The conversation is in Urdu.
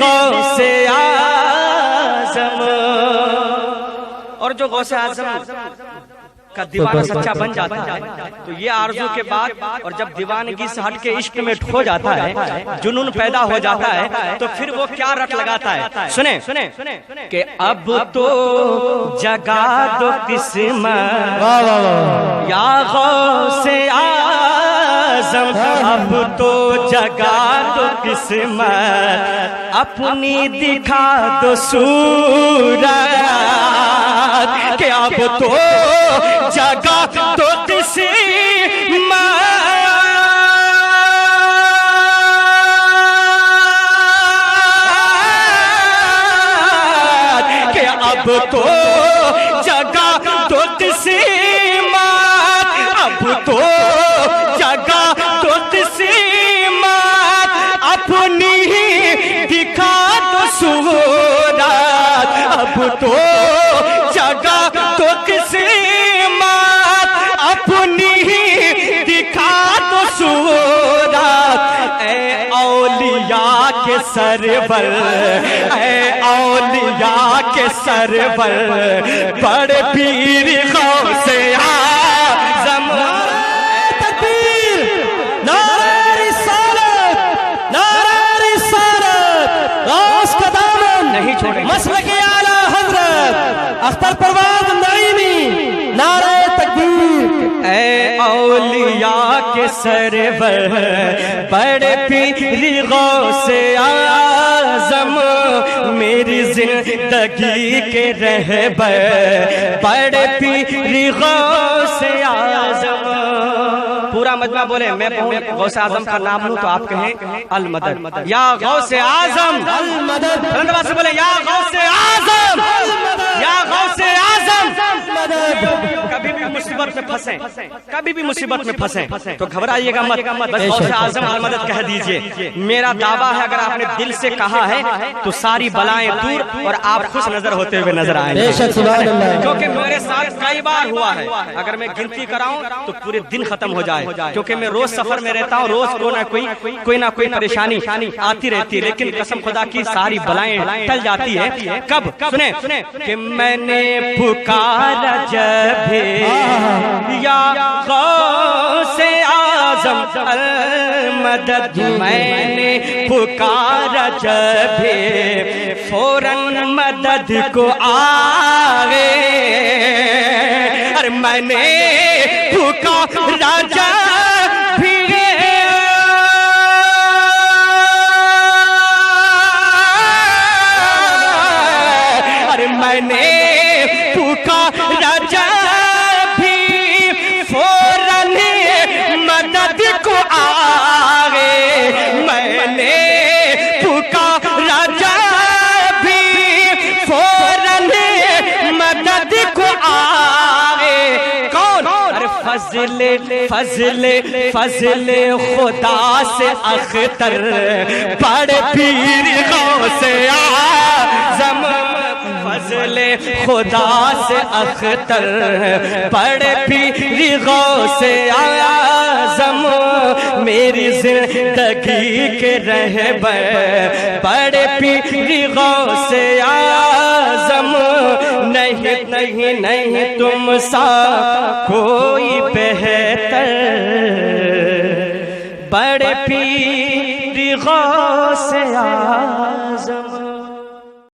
غوث اعظم، اور جو غوث اعظم کا دیوانہ سچا بن جاتا ہے تو یہ آرزو کے بعد اور جب دیوانگی سے ہٹ کے عشق میں کھو جاتا ہے، جنون پیدا ہو جاتا ہے، تو پھر وہ کیا رٹ لگاتا ہے؟ سنیں کہ اب تو جگا دو قسمت یا غوث اعظم، اب تو جگا دو قسمت اپنی دکھا دو صورت، کہ اب تو جگا دو قسمت، کہ اب تو جگا دو قسمت، اب تو جگا دو قسمت اپنی دکھا دو صورت، اب تو جگا دو قسمت اپنی دکھا دو صورت، اے اولیاء کے سرور، اے اولیاء کے سرور، بڑے پیر غوث اعظم، تکبیر، نعرہ رسالت، نعرہ رسالت، غوث کا دامن نہیں چھوڑیں، مسلک اعلی حضرت اختر پروان نعیمی، نعرہ تکبیر، اے اولیاء کے سرور، بڑے پیر غوث اعظم، میری زندگی کے رہبر، بڑے پیر غوث اعظم۔ پورا مجمع بولے، میں غوث اعظم کا نام لوں تو آپ کہیں المدد، یا غوث اعظم المدد، بلند سے بولے یا غوث اعظم، یا غوث اعظم مدد۔ کبھی بھی مصیبت میں پھنسیں، کبھی بھی مصیبت میں پھنسیں تو گھبرائیے گا مت، بس غوث اعظم المدد کہہ دیجئے۔ میرا دعویٰ ہے اگر آپ نے دل سے کہا ہے تو ساری بلائیں دور اور آپ خوش نظر ہوتے ہوئے نظر آئیں گے، کیونکہ میرے ساتھ کئی بار ہوا ہے، اگر میں گنتی کراؤں تو پورے دن ختم ہو جائے، کیونکہ میں روز سفر میں رہتا ہوں، روز کوئی نہ کوئی پریشانی آتی رہتی ہے، لیکن قسم خدا کی ساری بلائیں ٹل جاتی ہے کب؟ سنیں کہ میں نے پکارا جب یا غوث اعظم المدد، میں نے پکارا جب فوراً مدد کو آئے، اور میں نے پکارا جب میں نے پکارا جب بھی فوراً مدد کو آئے، میں نے پکارا جب بھی فوراً مدد کو آئے، کون؟ فضل خدا سے اختر، بڑے پیر غوث اعظم، فضل خدا سے اختر، بڑے پیر غوث اعظم، میری زندگی کے رہبر، بڑے پیر غوث اعظم، نہیں تم سا کوئی بہتر، بڑے پیر غوث اعظم۔